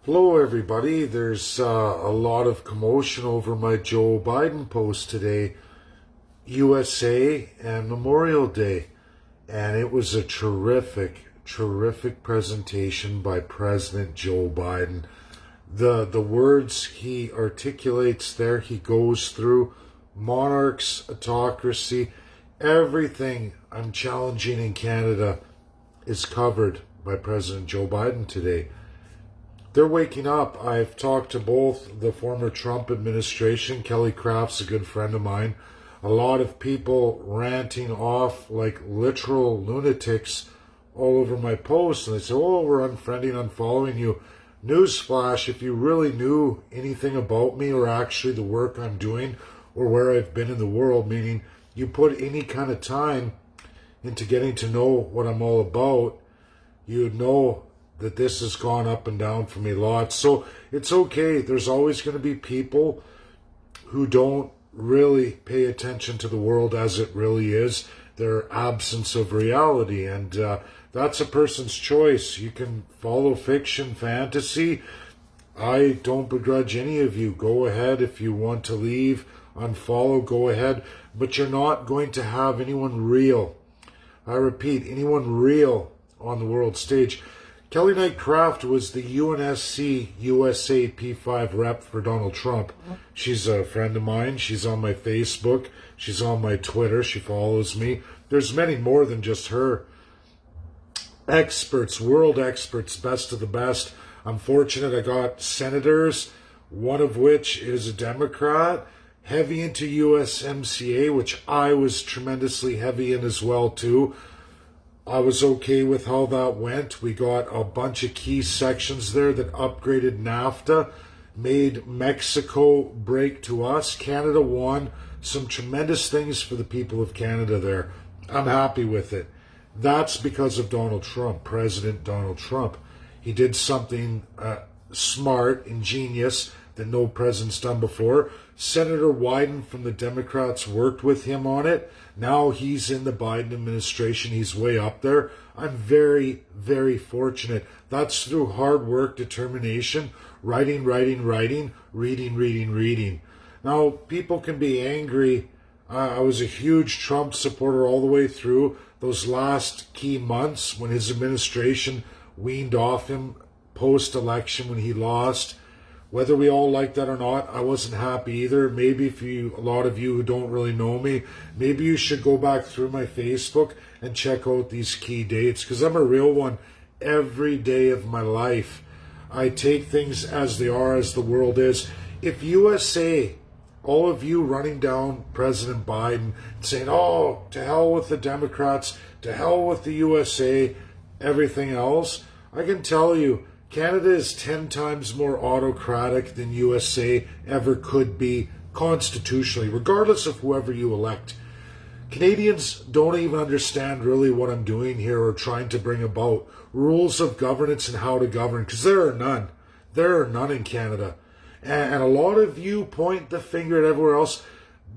Hello, everybody. There's a lot of commotion over my Joe Biden post today, USA and Memorial Day. And it was a terrific presentation by President Joe Biden. The words he articulates there, he goes through monarchs, autocracy, everything I'm challenging in Canada is covered by President Joe Biden today. They're waking up. I've talked to both the former Trump administration. Kelly Craft's a good friend of mine. A lot of people ranting off like literal lunatics all over my posts. And they say, oh, we're unfriending, unfollowing you. Newsflash, if you really knew anything about me or actually the work I'm doing or where I've been in the world, meaning you put any kind of time into getting to know what I'm all about, you'd know that this has gone up and down for me lots. So it's okay. There's always going to be people who don't really pay attention to the world as it really is, their absence of reality. And that's a person's choice. You can follow fiction, fantasy. I don't begrudge any of you. Go ahead if you want to leave, unfollow, go ahead. But you're not going to have anyone real. I repeat, anyone real on the world stage. Kelly Knight Craft was the UNSC USA P5 rep for Donald Trump. She's a friend of mine. She's on my Facebook. She's on my Twitter. She follows me. There's many more than just her. Experts, world experts, best of the best. I'm fortunate I got senators, one of which is a Democrat, heavy into USMCA, which I was tremendously heavy in as well too. I was okay with how that went. We got a bunch of key sections there that upgraded NAFTA, made Mexico break to us. Canada won some tremendous things for the people of Canada there. I'm happy with it. That's because of Donald Trump, President Donald Trump. He did something smart, ingenious, that no president's done before. Senator Wyden from the Democrats worked with him on it. Now he's in the Biden administration. He's way up there. I'm very, very fortunate. That's through hard work, determination, writing, reading. Now, people can be angry. I was a huge Trump supporter all the way through those last key months when his administration weaned off him post-election when he lost. Whether we all like that or not, I wasn't happy either. Maybe a lot of you who don't really know me, maybe you should go back through my Facebook and check out these key dates, because I'm a real one every day of my life. I take things as they are, as the world is. If USA, all of you running down President Biden, saying, oh, to hell with the Democrats, to hell with the USA, everything else, I can tell you, Canada is 10 times more autocratic than USA ever could be constitutionally, regardless of whoever you elect. Canadians don't even understand really what I'm doing here or trying to bring about. Rules of governance and how to govern, because there are none. There are none in Canada. And a lot of you point the finger at everywhere else.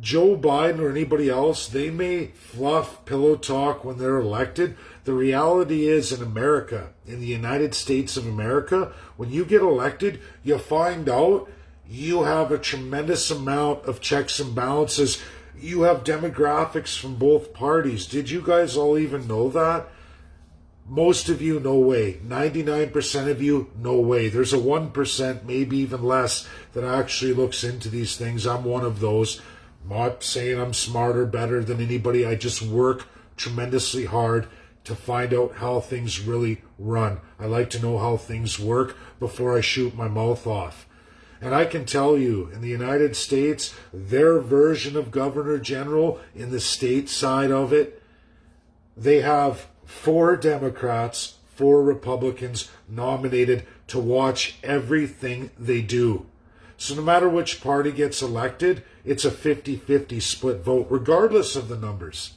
Joe Biden or anybody else, they may fluff pillow talk when they're elected. The reality is in America, in the United States of America, when you get elected, you find out you have a tremendous amount of checks and balances. You have demographics from both parties. Did you guys all even know that? Most of you, no way. 99% of you, no way. There's a 1%, maybe even less, that actually looks into these things. I'm one of those. I'm not saying I'm smarter, better than anybody. I just work tremendously hard to find out how things really run. I like to know how things work before I shoot my mouth off. And I can tell you, in the United States, their version of Governor General, in the state side of it, they have 4 Democrats, 4 Republicans nominated to watch everything they do. So no matter which party gets elected, it's a 50-50 split vote, regardless of the numbers.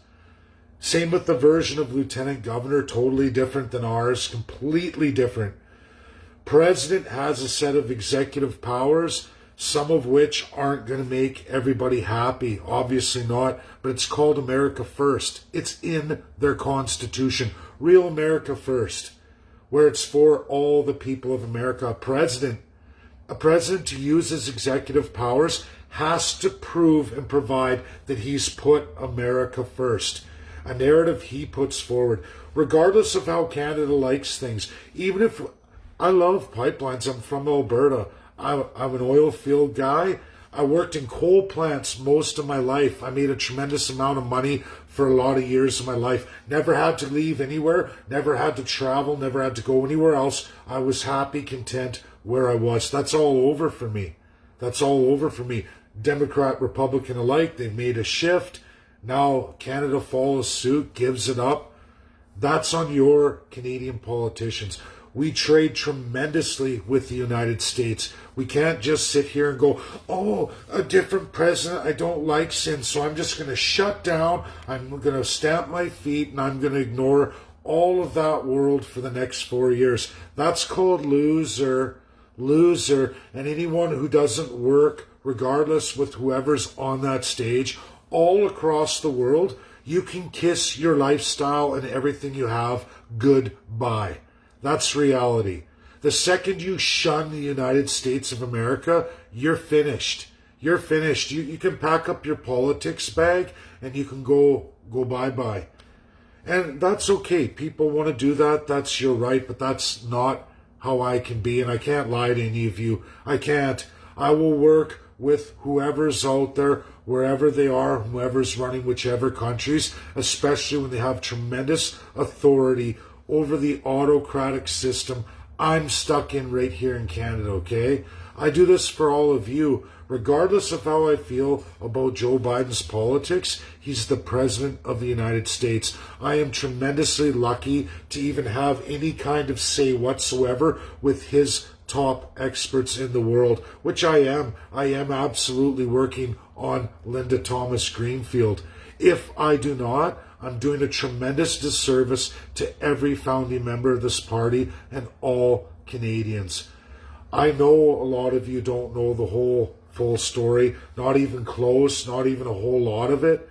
Same with the version of Lieutenant Governor, totally different than ours, completely different. President has a set of executive powers, some of which aren't going to make everybody happy, obviously not, but it's called America First. It's in their Constitution. Real America First. where it's for all the people of America. A president to use his executive powers has to prove and provide that he's put America first. A narrative he puts forward, regardless of how Canada likes things. Even if I love pipelines, I'm from Alberta. I'm an oil field guy. I worked in coal plants most of my life. I made a tremendous amount of money for a lot of years of my life. Never had to leave anywhere, never had to travel, never had to go anywhere else. I was happy, content where I was. That's all over for me. That's all over for me. Democrat, Republican alike, they've made a shift. Now Canada follows suit, gives it up. That's on your Canadian politicians. We trade tremendously with the United States. We can't just sit here and go, oh, a different president I don't like since, so I'm just going to shut down, I'm going to stamp my feet, and I'm going to ignore all of that world for the next 4 years. That's called loser. And anyone who doesn't work, regardless with whoever's on that stage, all across the world, you can kiss your lifestyle and everything you have goodbye. That's reality. The second you shun the United States of America, you're finished. You're finished. You can pack up your politics bag and you can go bye-bye. And that's okay. People want to do that. That's your right, but that's not how I can be. And I can't lie to any of you. I can't. I will work with whoever's out there, wherever they are, whoever's running whichever countries, especially when they have tremendous authority over the autocratic system I'm stuck in right here in Canada, okay? I do this for all of you. Regardless of how I feel about Joe Biden's politics, he's the President of the United States. I am tremendously lucky to even have any kind of say whatsoever with his top experts in the world, which I am. I am absolutely working on Linda Thomas Greenfield. If I do not, I'm doing a tremendous disservice to every founding member of this party and all Canadians. I know a lot of you don't know the whole full story, not even close, not even a whole lot of it.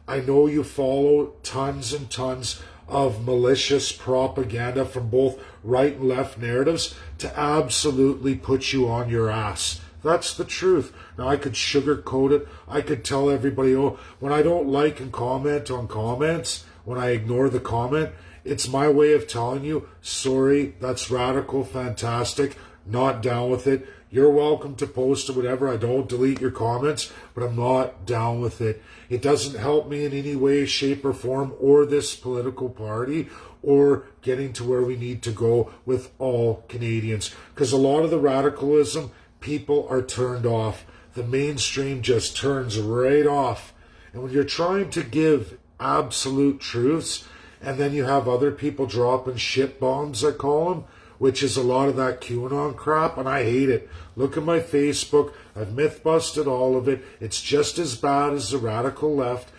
I know you follow tons and tons of malicious propaganda from both right and left narratives to absolutely put you on your ass. That's the truth. Now, I could sugarcoat it. I could tell everybody, oh, when I don't like and comment on comments, when I ignore the comment, it's my way of telling you, sorry, that's radical, fantastic, not down with it. You're welcome to post or whatever. I don't delete your comments, but I'm not down with it. It doesn't help me in any way, shape, or form, or this political party, or getting to where we need to go with all Canadians. Because a lot of the radicalism, people are turned off. The mainstream just turns right off. And when you're trying to give absolute truths, and then you have other people dropping shit bombs, I call them, which is a lot of that QAnon crap, and I hate it. Look at my Facebook. I've myth busted all of it. It's just as bad as the radical left.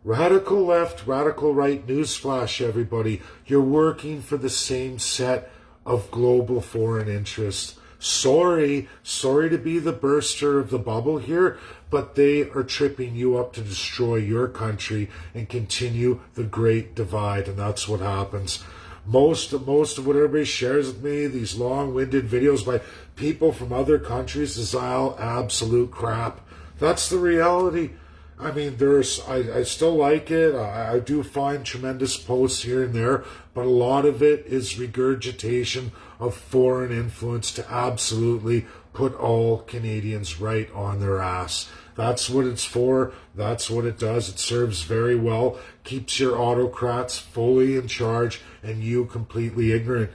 Radical left, radical right, newsflash, everybody. You're working for the same set of global foreign interests. Sorry to be the burster of the bubble here, but they are tripping you up to destroy your country and continue the great divide, and that's what happens. Most of what everybody shares with me, these long-winded videos by people from other countries, is all absolute crap. That's the reality. I mean, I still like it. I do find tremendous posts here and there, but a lot of it is regurgitation of foreign influence to absolutely put all Canadians right on their ass. That's what it's for. That's what it does. It serves very well. Keeps your autocrats fully in charge and you completely ignorant.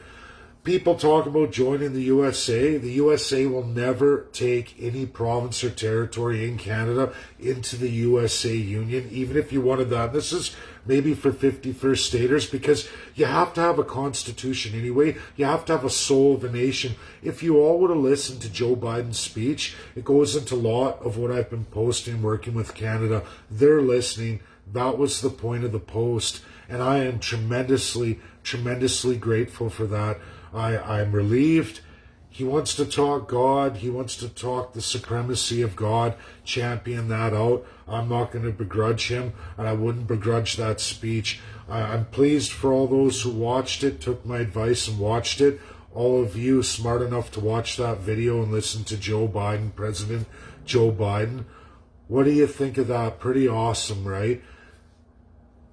People talk about joining the USA. The USA will never take any province or territory in Canada into the USA Union, even if you wanted that. This is maybe for 51st staters, because you have to have a constitution anyway. You have to have a soul of a nation. If you all would have listened to Joe Biden's speech, it goes into a lot of what I've been posting, working with Canada. They're listening. That was the point of the post. And I am tremendously grateful for that. I'm relieved. He wants to talk God. He wants to talk the supremacy of God, champion that out. I'm not going to begrudge him, and I wouldn't begrudge that speech. I'm pleased for all those who watched it, took my advice and watched it. All of you smart enough to watch that video and listen to Joe Biden, President Joe Biden. What do you think of that? Pretty awesome, right?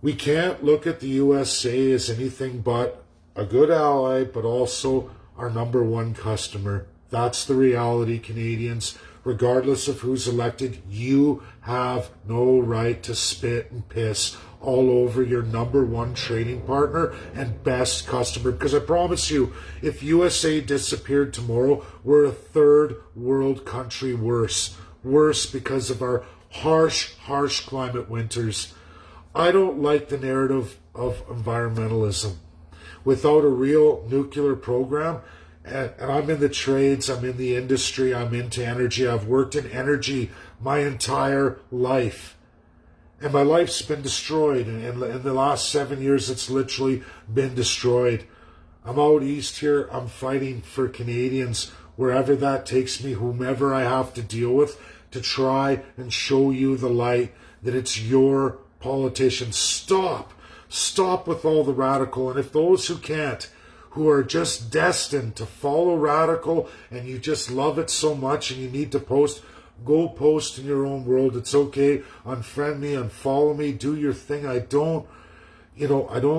We can't look at the USA as anything but a good ally, but also our number one customer. That's the reality, Canadians. Regardless of who's elected, you have no right to spit and piss all over your number one trading partner and best customer. Because I promise you, if USA disappeared tomorrow, we're a third world country worse. Worse because of our harsh climate winters. I don't like the narrative of environmentalism. Without a real nuclear program, and I'm in the trades, I'm in the industry, I'm into energy, I've worked in energy my entire life. And my life's been destroyed. And in the last 7 years, it's literally been destroyed. I'm out east here, I'm fighting for Canadians, wherever that takes me, whomever I have to deal with, to try and show you the light that it's your politicians. Stop with all the radical. And if those who can't, who are just destined to follow radical, and you just love it so much and you need to post, go post in your own world. It's okay. Unfriend me, unfollow me, do your thing. I don't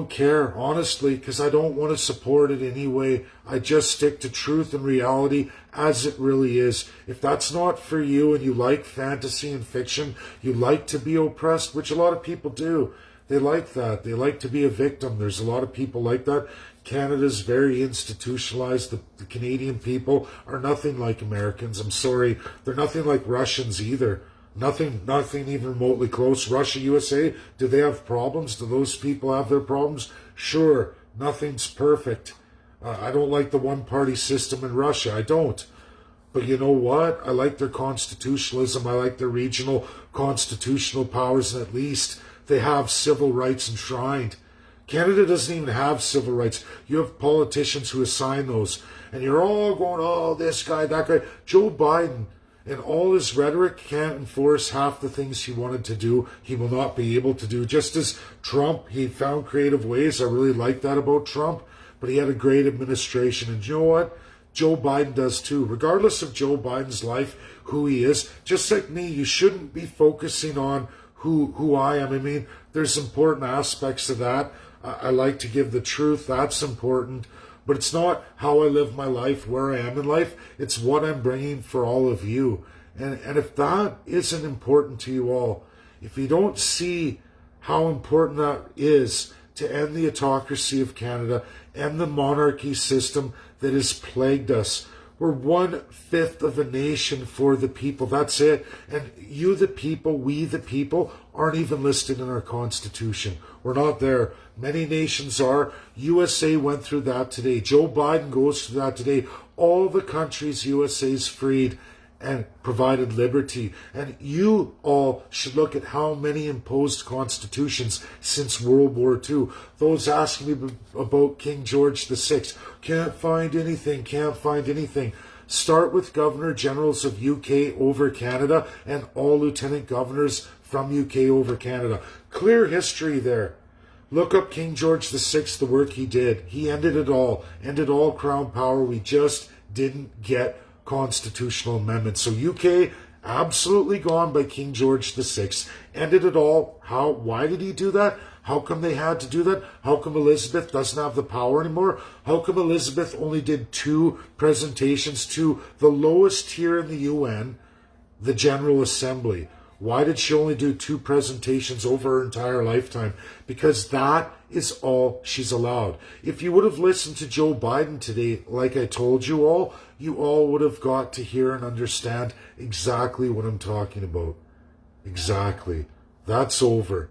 care, honestly, because I don't want to support it anyway. I just stick to truth and reality as it really is. If that's not for you and you like fantasy and fiction, you like to be oppressed, which a lot of people do. They like that. They like to be a victim. There's a lot of people like that. Canada's very institutionalized. The Canadian people are nothing like Americans. I'm sorry. They're nothing like Russians either. Nothing even remotely close. Russia, USA, do they have problems? Do those people have their problems? Sure. Nothing's perfect. I don't like the one-party system in Russia. I don't. But you know what? I like their constitutionalism. I like their regional constitutional powers, and at least they have civil rights enshrined. Canada doesn't even have civil rights. You have politicians who assign those. And you're all going, oh, this guy, that guy. Joe Biden, in all his rhetoric, can't enforce half the things he wanted to do. He will not be able to do. Just as Trump, he found creative ways. I really like that about Trump. But he had a great administration. And you know what? Joe Biden does too. Regardless of Joe Biden's life, who he is, just like me, you shouldn't be focusing on who I am. I mean, there's important aspects of that. I like to give the truth. That's important. But it's not how I live my life, where I am in life. It's what I'm bringing for all of you. And if that isn't important to you all, if you don't see how important that is to end the autocracy of Canada, end the monarchy system that has plagued us. We're 1/5 of a nation for the people. That's it. And you, the people, we, the people, aren't even listed in our Constitution. We're not there. Many nations are. USA went through that today. Joe Biden goes through that today. All the countries USA's freed and provided liberty. And you all should look at how many imposed constitutions since World War II. Those asking me about King George VI. Can't find anything. Start with Governor Generals of UK over Canada and all Lieutenant Governors from UK over Canada. Clear history there. Look up King George VI, the work he did. He ended it all. Ended all crown power. We just didn't get constitutional amendments. So UK, absolutely gone by King George VI. Ended it all. Why did he do that? How come they had to do that? How come Elizabeth doesn't have the power anymore? How come Elizabeth only did 2 presentations to the lowest tier in the UN, the General Assembly? Why did she only do 2 presentations over her entire lifetime? Because that is all she's allowed. If you would have listened to Joe Biden today, like I told you all would have got to hear and understand exactly what I'm talking about. Exactly. That's over.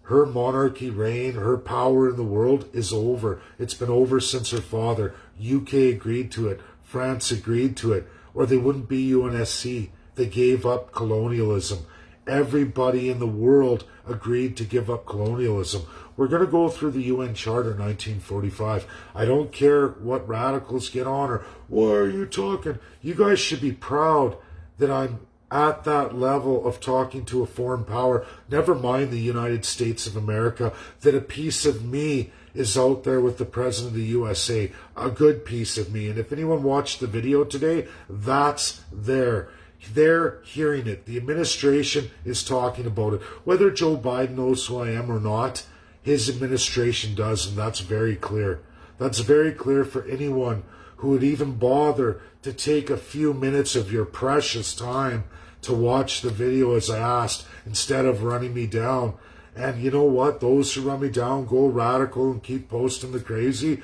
Her monarchy reign, her power in the world is over. It's been over since her father. UK agreed to it. France agreed to it. Or they wouldn't be UNSC. They gave up colonialism. everybody in the world agreed to give up colonialism. We're going to go through the UN Charter 1945. I don't care what radicals get on or, why are you talking? You guys should be proud that I'm at that level of talking to a foreign power, never mind the United States of America, that a piece of me is out there with the President of the USA, a good piece of me. And if anyone watched the video today, that's there. They're hearing it. The administration is talking about it. Whether Joe Biden knows who I am or not, his administration does, and that's very clear. That's very clear for anyone who would even bother to take a few minutes of your precious time to watch the video as I asked, instead of running me down. And you know what? Those who run me down, go radical and keep posting the crazy,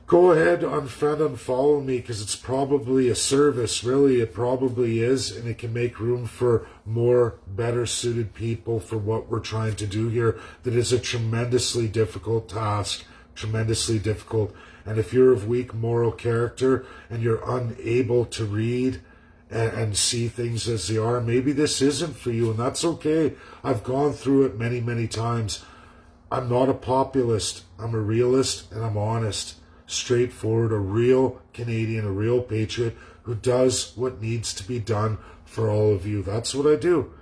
go ahead, unfriend, unfollow me, because it's probably a service. Really, it probably is, and it can make room for more better suited people for what we're trying to do here. That is a tremendously difficult task, tremendously difficult. And if you're of weak moral character and you're unable to read and see things as they are, maybe this isn't for you, and that's okay. I've gone through it many, many times. I'm not a populist. I'm a realist, and I'm honest, straightforward, a real Canadian, a real patriot who does what needs to be done for all of you. That's what I do.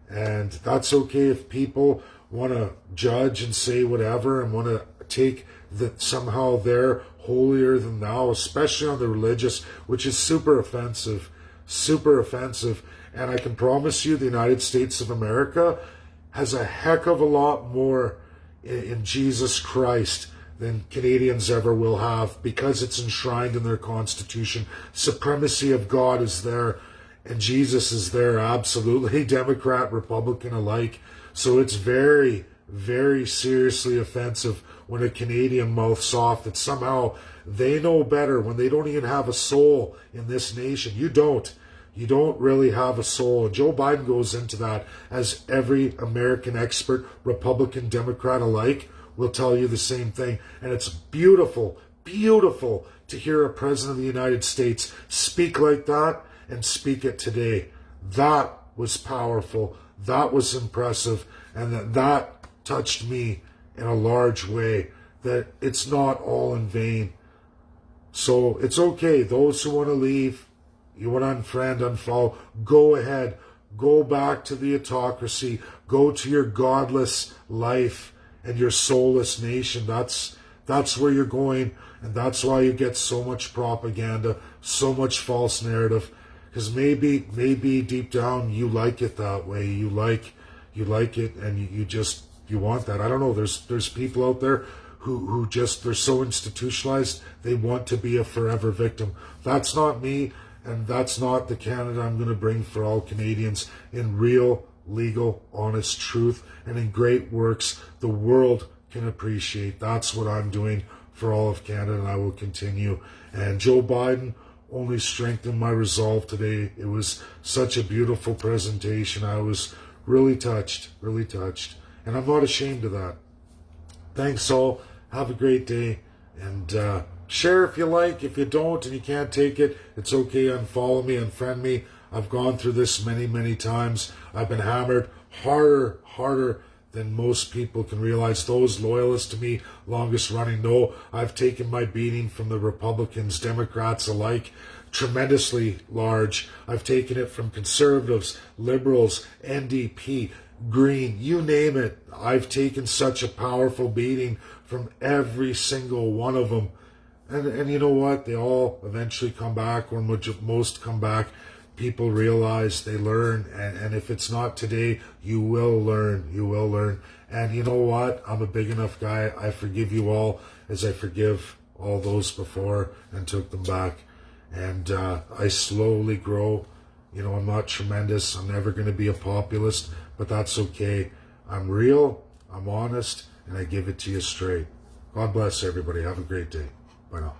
And that's okay if people want to judge and say whatever and want to take that somehow they're holier than thou, especially on the religious, which is super offensive. Super offensive. And I can promise you the United States of America has a heck of a lot more in Jesus Christ than Canadians ever will have, because it's enshrined in their Constitution. Supremacy of God is there, and Jesus is there, absolutely, Democrat, Republican alike. So it's very, very seriously offensive when a Canadian mouths off that somehow they know better when they don't even have a soul in this nation. You don't. You don't really have a soul. And Joe Biden goes into that, as every American expert, Republican, Democrat alike, will tell you the same thing. And it's beautiful, beautiful to hear a president of the United States speak like that and speak it today. That was powerful. That was impressive. And that touched me in a large way, that it's not all in vain. So it's okay. Those who want to leave, you want to unfriend, unfollow, go ahead. Go back to the autocracy. Go to your godless life and your soulless nation. That's where you're going, and that's why you get so much propaganda, so much false narrative. Because maybe deep down you like it that way. You like it, and you want that. I don't know. There's people out there who just, they're so institutionalized, they want to be a forever victim. That's not me, and that's not the Canada I'm going to bring for all Canadians in real, legal, honest truth, and in great works the world can appreciate. That's what I'm doing for all of Canada, and I will continue. And Joe Biden only strengthened my resolve today. It was such a beautiful presentation. I was really touched, and I'm not ashamed of that. Thanks all. Have a great day, and share if you like. If you don't and you can't take it, it's okay. Unfollow me, unfriend me. I've gone through this many, many times. I've been hammered harder than most people can realize. Those loyalists to me, longest running, know I've taken my beating from the Republicans, Democrats alike, tremendously large. I've taken it from conservatives, liberals, NDP, Green, you name it. I've taken such a powerful beating from every single one of them. And you know what? They all eventually come back, or most come back. People realize, they learn, and if it's not today, you will learn. You will learn. And you know what? I'm a big enough guy. I forgive you all as I forgive all those before and took them back. And I slowly grow. You know, I'm not tremendous. I'm never going to be a populist, but that's okay. I'm real, I'm honest, and I give it to you straight. God bless everybody. Have a great day. Bye now.